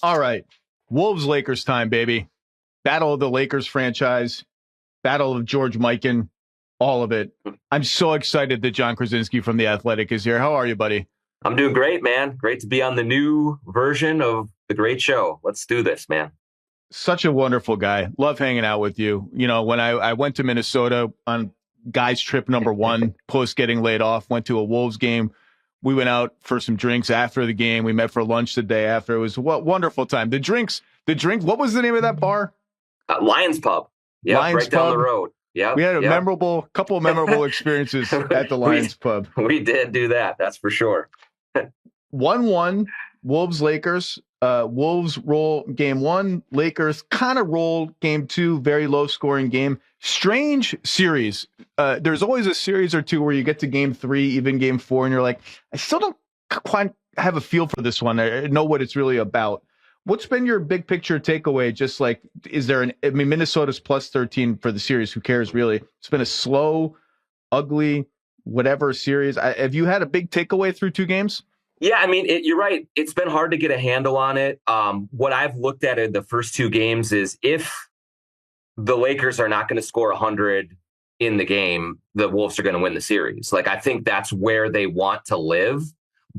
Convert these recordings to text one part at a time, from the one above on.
All right. Wolves Lakers time, baby. Battle of the Lakers franchise, battle of George Mikan, all of it. I'm so excited that John Krasinski from The Athletic is here. How are you, buddy? I'm doing great, man. Great to be on the new version of the great show. Let's do this, man. Such a wonderful guy. Love hanging out with you. You know, when I went to Minnesota on guys trip number 1, post getting laid off, went to a Wolves game. We went out for some drinks after the game. We met for lunch the day after. It was a wonderful time. The drink, what was the name of that bar? Lions Pub. Yeah, right down the road. Yeah, we had a couple of memorable experiences at the Lions Pub. We did do that. That's for sure. 1-1, Wolves Lakers. Wolves roll game 1. Lakers kind of roll game 2. Very low scoring game. Strange series. There's always a series or two where you get to game 3, even game 4, and you're like, I still don't quite have a feel for this one. I know what it's really about. What's been your big picture takeaway? Just like, Minnesota's plus 13 for the series. Who cares, really? It's been a slow, ugly, whatever series. Have you had a big takeaway through 2 games? Yeah, I mean, you're right. It's been hard to get a handle on it. What I've looked at in the first 2 games is if the Lakers are not going to score 100 in the game, the Wolves are going to win the series. Like, I think that's where they want to live.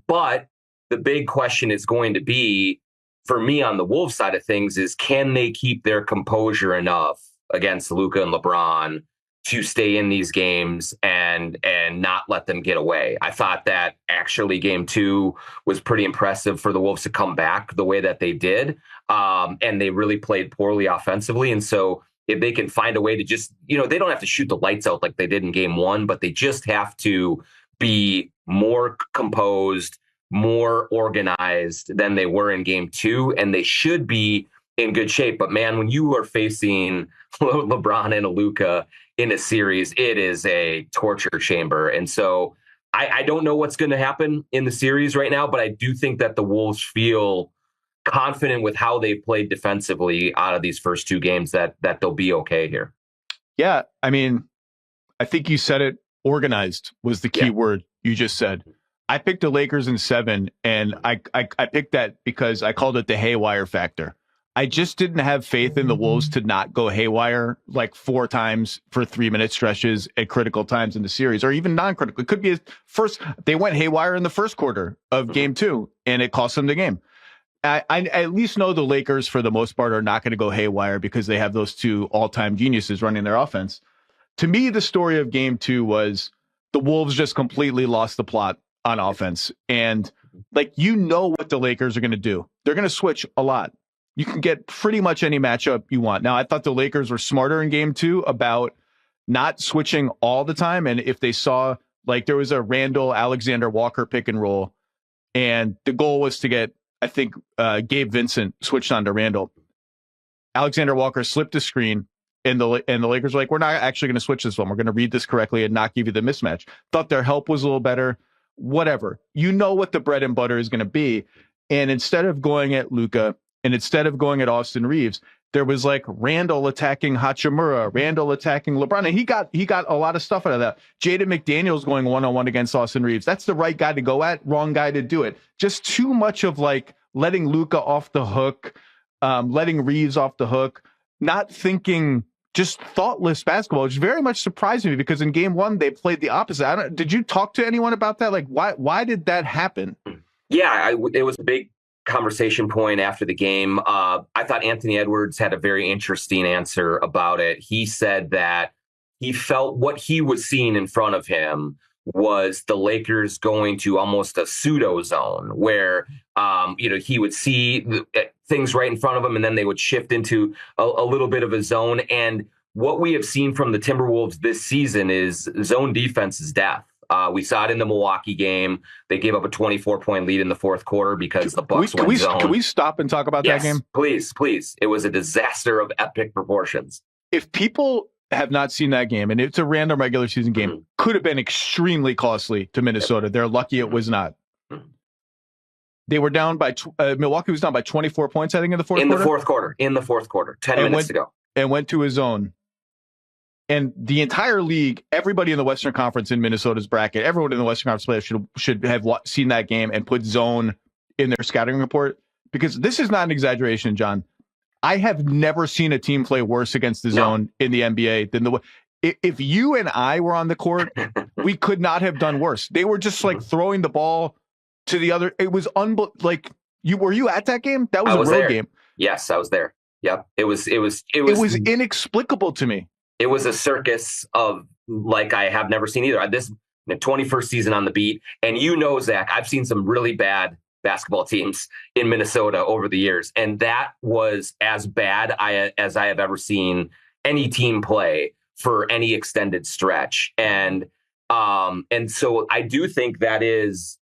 But the big question is going to be, for me on the Wolves side of things, is can they keep their composure enough against Luka and LeBron to stay in these games and not let them get away? I thought that actually game 2 was pretty impressive for the Wolves to come back the way that they did. And they really played poorly offensively. And so if they can find a way to just, they don't have to shoot the lights out like they did in game 1, but they just have to be more composed, more organized than they were in game 2. And they should be in good shape. But man, when you are facing LeBron and a Luka in a series, it is a torture chamber. And so I don't know what's going to happen in the series right now, but I do think that the Wolves feel confident with how they played defensively out of these first 2 games that they'll be okay here. Yeah. I mean, I think you said it. Organized was the key word you just said. I picked the Lakers in 7, and I picked that because I called it the haywire factor. I just didn't have faith in the Wolves to not go haywire like 4 times for 3-minute stretches at critical times in the series, or even non-critical. It could be they went haywire in the first quarter of game 2, and it cost them the game. I at least know the Lakers, for the most part, are not going to go haywire because they have those 2 all-time geniuses running their offense. To me, the story of game 2 was the Wolves just completely lost the plot on offense. And what the Lakers are going to do. They're going to switch a lot. You can get pretty much any matchup you want. Now, I thought the Lakers were smarter in game 2 about not switching all the time. And if they saw, there was a Randall Alexander Walker pick and roll, and the goal was to get, I think, Gabe Vincent switched on to Randall. Alexander Walker slipped the screen, and the Lakers were like, we're not actually going to switch this one. We're going to read this correctly and not give you the mismatch. Thought their help was a little better. Whatever. You know what the bread and butter is going to be. And instead of going at Luka and instead of going at Austin Reeves, there was Randall attacking Hachimura, Randall attacking LeBron. And he got a lot of stuff out of that. Jaden McDaniels going 1-on-1 against Austin Reeves. That's the right guy to go at, wrong guy to do it. Just too much of letting Luka off the hook, letting Reeves off the hook, not thinking, just thoughtless basketball, which very much surprised me because in game 1, they played the opposite. Did you talk to anyone about that? Why did that happen? Yeah, it was a big conversation point after the game. I thought Anthony Edwards had a very interesting answer about it. He said that he felt what he was seeing in front of him was the Lakers going to almost a pseudo zone where, he would see things right in front of him, and then they would shift into a little bit of a zone. And what we have seen from the Timberwolves this season is zone defense is death. We saw it in the Milwaukee game. They gave up a 24-point lead in the fourth quarter because the Bucks went zone. Can we stop and talk about that game? Please. It was a disaster of epic proportions. If people have not seen that game, and it's a random regular season game, could have been extremely costly to Minnesota. They're lucky it was not. They were down by Milwaukee was down by 24 points, I think, in the fourth quarter. In the fourth quarter, 10 minutes to go. And went to a zone. And the entire league, everybody in the Western Conference in Minnesota's bracket, everyone in the Western Conference players should have seen that game and put zone in their scouting report because this is not an exaggeration, John. I have never seen a team play worse against the zone in the NBA than the way. If you and I were on the court, we could not have done worse. They were just like throwing the ball to the other. It was like were you at that game? That was a road game. Yes, I was there. Yep. It was inexplicable to me. It was a circus of like I have never seen either. This 21st season on the beat, and Zach, I've seen some really bad basketball teams in Minnesota over the years, and that was as bad as I have ever seen any team play for any extended stretch. And so I do think that is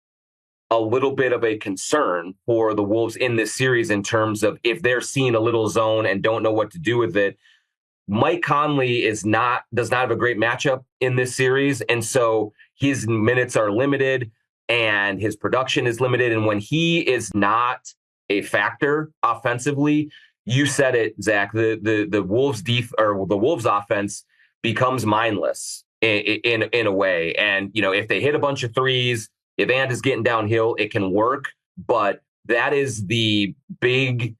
a little bit of a concern for the Wolves in this series in terms of if they're seeing a little zone and don't know what to do with it. Mike Conley does not have a great matchup in this series. And so his minutes are limited and his production is limited. And when he is not a factor offensively, you said it, Zach, the Wolves the Wolves offense becomes mindless in a way. And, if they hit a bunch of threes, if Ant is getting downhill, it can work. But that is the big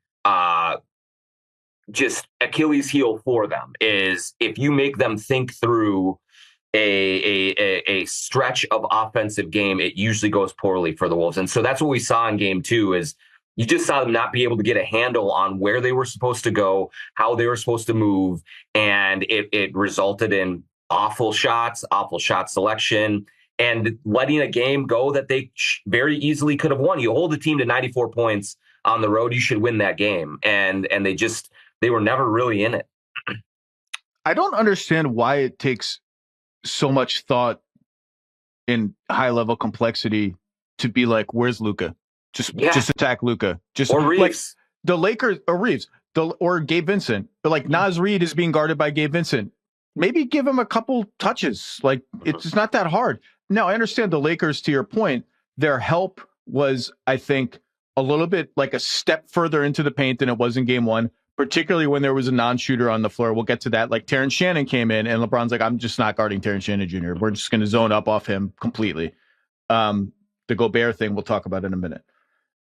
just Achilles heel for them, is if you make them think through a stretch of offensive game, it usually goes poorly for the Wolves. And so that's what we saw in game 2 is you just saw them not be able to get a handle on where they were supposed to go, how they were supposed to move. And it resulted in awful shot selection, and letting a game go that they very easily could have won. You hold the team to 94 points on the road, you should win that game. And they were never really in it. I don't understand why it takes so much thought in high level complexity to be like, where's Luka? Just attack Luka. Or Reeves. Like the Lakers or Reeves or Gabe Vincent. But like Naz Reid is being guarded by Gabe Vincent. Maybe give him a couple touches. Like it's not that hard. Now I understand the Lakers, to your point, their help was, I think, a little bit like a step further into the paint than it was in game 1. Particularly when there was a non-shooter on the floor. We'll get to that. Like Terrence Shannon came in and LeBron's like, I'm just not guarding Terrence Shannon Jr. We're just going to zone up off him completely. The Gobert thing we'll talk about in a minute.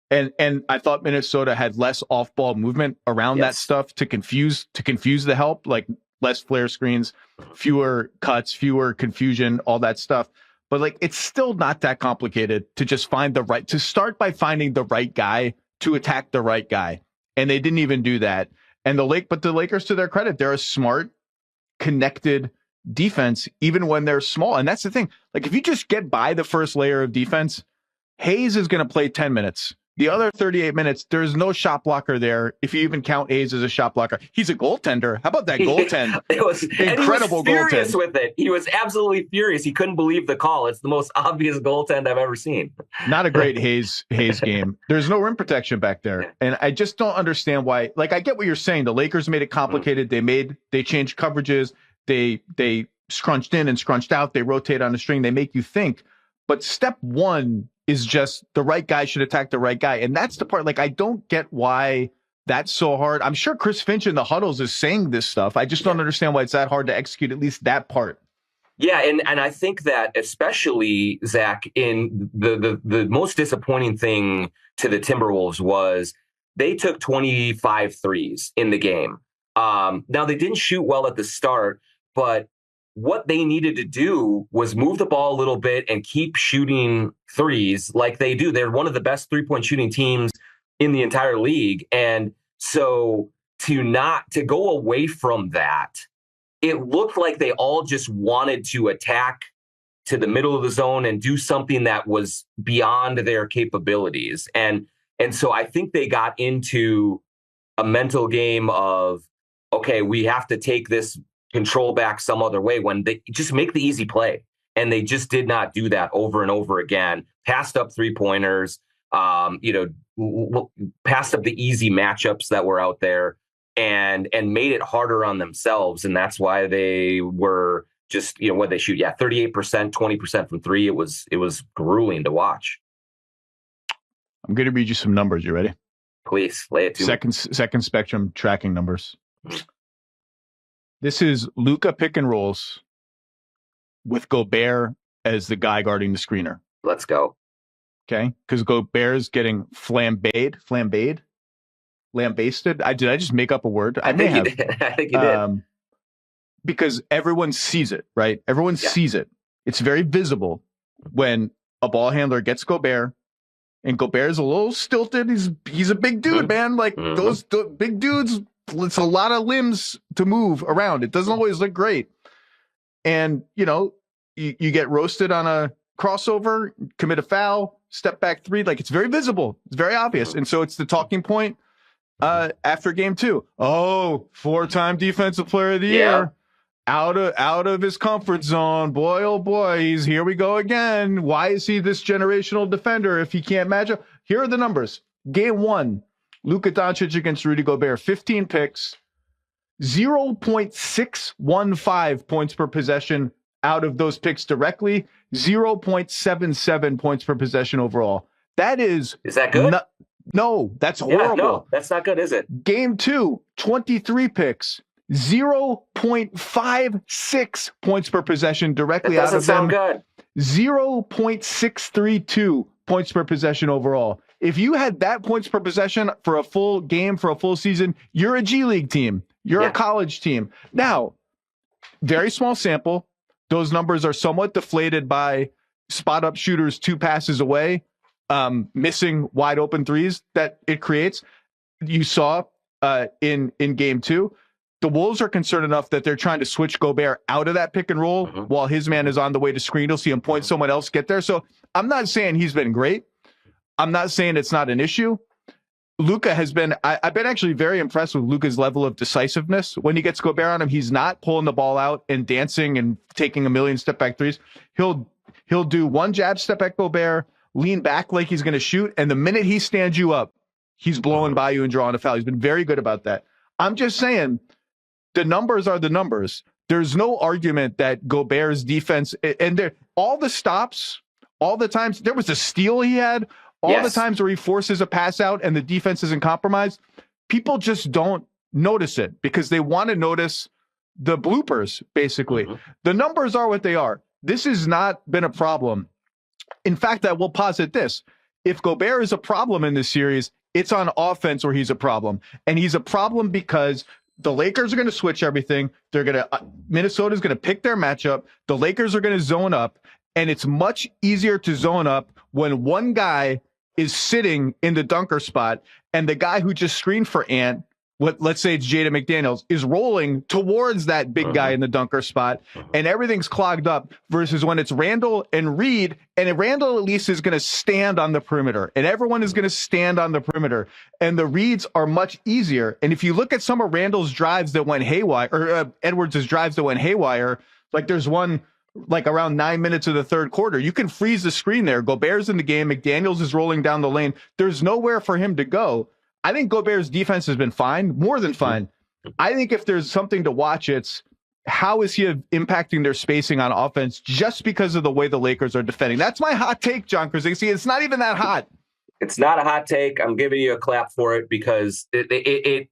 And I thought Minnesota had less off-ball movement around that stuff to confuse the help, like less flare screens, fewer cuts, fewer confusion, all that stuff. But like it's still not that complicated to just to start by finding the right guy to attack the right guy. And they didn't even do that. But the Lakers, to their credit, they're a smart, connected defense, even when they're small. And that's the thing. Like, if you just get by the first layer of defense, Hayes is going to play 10 minutes. The other 38 minutes, there's no shot blocker there. If you even count Hayes as a shot blocker, he's a goaltender. How about that goaltend? It was incredible. He was furious with it. He was absolutely furious. He couldn't believe the call. It's the most obvious goaltend I've ever seen. Not a great Hayes game. There's no rim protection back there, and I just don't understand why. Like, I get what you're saying. The Lakers made it complicated. They changed coverages. They scrunched in and scrunched out. They rotate on a string. They make you think. But step one is just the right guy should attack the right guy. And that's the part, like, I don't get why that's so hard. I'm sure Chris Finch in the huddles is saying this stuff. I just don't understand why it's that hard to execute, at least that part. Yeah, and I think that especially, Zach, in the most disappointing thing to the Timberwolves was they took 25 threes in the game. Now, they didn't shoot well at the start, but what they needed to do was move the ball a little bit and keep shooting threes like they do. They're one of the best three-point shooting teams in the entire league. And so to go away from that, it looked like they all just wanted to attack to the middle of the zone and do something that was beyond their capabilities. And so I think they got into a mental game of, okay, we have to take this control back some other way, when they just make the easy play. And they just did not do that over and over again. Passed up 3-pointers, passed up the easy matchups that were out there, and made it harder on themselves. And that's why they were just, what they shoot. Yeah, 38%, 20% from three. It was grueling to watch. I'm going to read you some numbers. You ready? Please lay it to me. Second spectrum tracking numbers. This is Luka pick and rolls with Gobert as the guy guarding the screener. Let's go. Okay. Because Gobert's getting flambéed. lambasted. Did I just make up a word? I may think have. you did. I think you did. Because everyone sees it, right? Everyone sees it. It's very visible when a ball handler gets Gobert, and Gobert's a little stilted. He's a big dude, man. Like those big dudes, it's a lot of limbs to move around. It doesn't always look great. And, you get roasted on a crossover, commit a foul, step back three. Like, it's very visible. It's very obvious. And so it's the talking point after game 2. Oh, 4-time defensive player of the year. Out of his comfort zone. Boy, oh boy, here we go again. Why is he this generational defender if he can't match up? Here are the numbers. Game 1, Luka Doncic against Rudy Gobert, 15 picks, 0.615 points per possession out of those picks directly, 0.77 points per possession overall. Is that good? No, that's horrible. No, that's not good, is it? Game 2, 23 picks. 0.56 points per possession directly out of them. That doesn't sound good. 0.632 points per possession overall. If you had that points per possession for a full game, for a full season, you're a G League team. You're a college team. Now, very small sample. Those numbers are somewhat deflated by spot-up shooters 2 passes away, missing wide open threes that it creates. You saw in game 2. The Wolves are concerned enough that they're trying to switch Gobert out of that pick and roll while his man is on the way to screen. You'll see him point someone else get there. So I'm not saying he's been great. I'm not saying it's not an issue. Luka has been, I've been actually very impressed with Luka's level of decisiveness. When he gets Gobert on him, he's not pulling the ball out and dancing and taking a million step back threes. He'll do one jab step back Gobert, lean back like he's going to shoot. And the minute he stands you up, he's blowing by you and drawing a foul. He's been very good about that. I'm just saying, the numbers are the numbers. There's no argument that Gobert's defense, and all the stops, all the times, there was a steal he had, all the times where he forces a pass out and the defense isn't compromised, people just don't notice it because they want to notice the bloopers, basically. The numbers are what they are. This has not been a problem. In fact, I will posit this. If Gobert is a problem in this series, it's on offense where he's a problem. And he's a problem because the Lakers are going to switch everything. Minnesota's going to pick their matchup. The Lakers are going to zone up, and it's much easier to zone up when one guy is sitting in the dunker spot and the guy who just screened for Ant, let's say it's Jaden McDaniels, is rolling towards that big guy in the dunker spot, and everything's clogged up versus when it's Randall and Reed, and Randall at least is going to stand on the perimeter, and everyone is going to stand on the perimeter, and the reads are much easier. And if you look at some of Randall's drives that went haywire, or Edwards' drives that went haywire, like there's one like around 9 minutes of the third quarter, you can freeze the screen there. Gobert's in the game. McDaniels is rolling down the lane. There's nowhere for him to go. I think Gobert's defense has been fine, more than fine. I think if there's something to watch, it's how is he impacting their spacing on offense just because of the way the Lakers are defending. That's my hot take, John Krasinski. It's not even that hot. It's not a hot take. I'm giving you a clap for it because it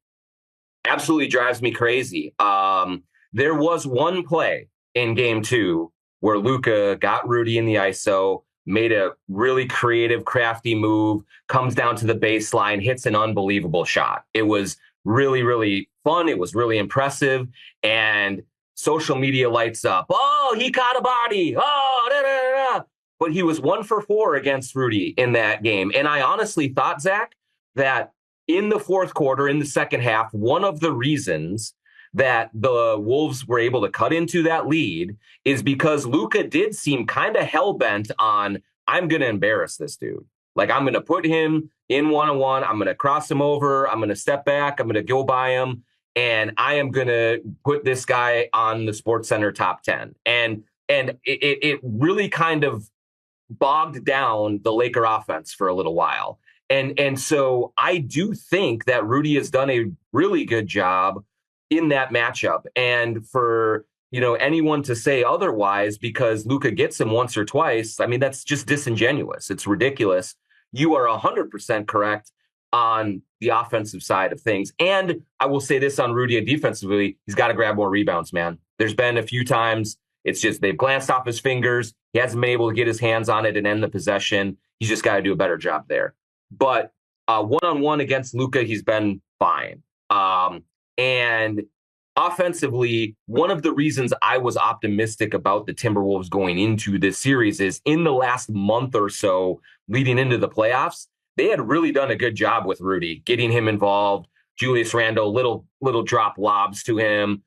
absolutely drives me crazy. There was one play in game 2 where Luka got Rudy in the ISO, made a really creative, crafty move, comes down to the baseline, hits an unbelievable shot. It was really, really fun. It was really impressive. And social media lights up. Oh, he caught a body. Oh, da, da, da. But he was 1 for 4 against Rudy in that game. And I honestly thought, Zach, that in the fourth quarter, in the second half, one of the reasons that the Wolves were able to cut into that lead is because Luka did seem kind of hell-bent on, I'm going to embarrass this dude. Like, I'm going to put him in one-on-one. I'm going to cross him over. I'm going to step back. I'm going to go by him. And I am going to put this guy on the SportsCenter top 10. And it really kind of bogged down the Laker offense for a little while. And so I do think that Rudy has done a really good job in that matchup. And for, anyone to say otherwise because Luka gets him once or twice, I mean, that's just disingenuous. It's ridiculous. You are 100% correct on the offensive side of things. And I will say this on Rudy defensively, he's got to grab more rebounds, man. There's been a few times it's just they've glanced off his fingers. He hasn't been able to get his hands on it and end the possession. He's just got to do a better job there. But one-on-one against Luka, he's been fine. And offensively, one of the reasons I was optimistic about the Timberwolves going into this series is in the last month or so leading into the playoffs, they had really done a good job with Rudy, getting him involved. Julius Randle, little drop lobs to him.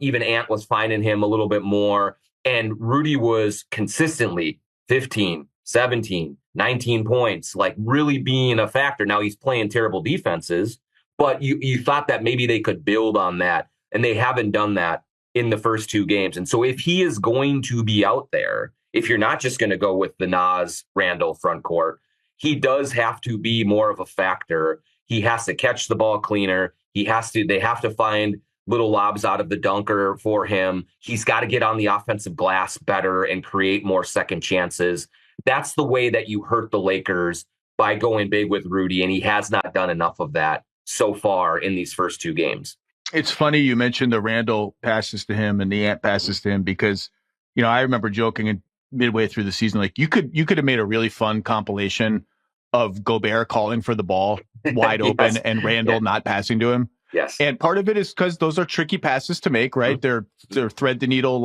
Even Ant was finding him a little bit more. And Rudy was consistently 15, 17, 19 points, like really being a factor. Now he's playing terrible defenses, but you thought that maybe they could build on that. And they haven't done that in the first 2 games. And so if he is going to be out there, if you're not just going to go with the Nas Randall front court, he does have to be more of a factor. He has to catch the ball cleaner. They have to find little lobs out of the dunker for him. He's got to get on the offensive glass better and create more second chances. That's the way that you hurt the Lakers, by going big with Rudy. And he has not done enough of that so far in these first 2 games. It's funny you mentioned the Randall passes to him and the Ant passes to him, because, I remember joking midway through the season, like you could have made a really fun compilation of Gobert calling for the ball wide open and Randall not passing to him. Yes. And part of it is because those are tricky passes to make, right? They're thread the needle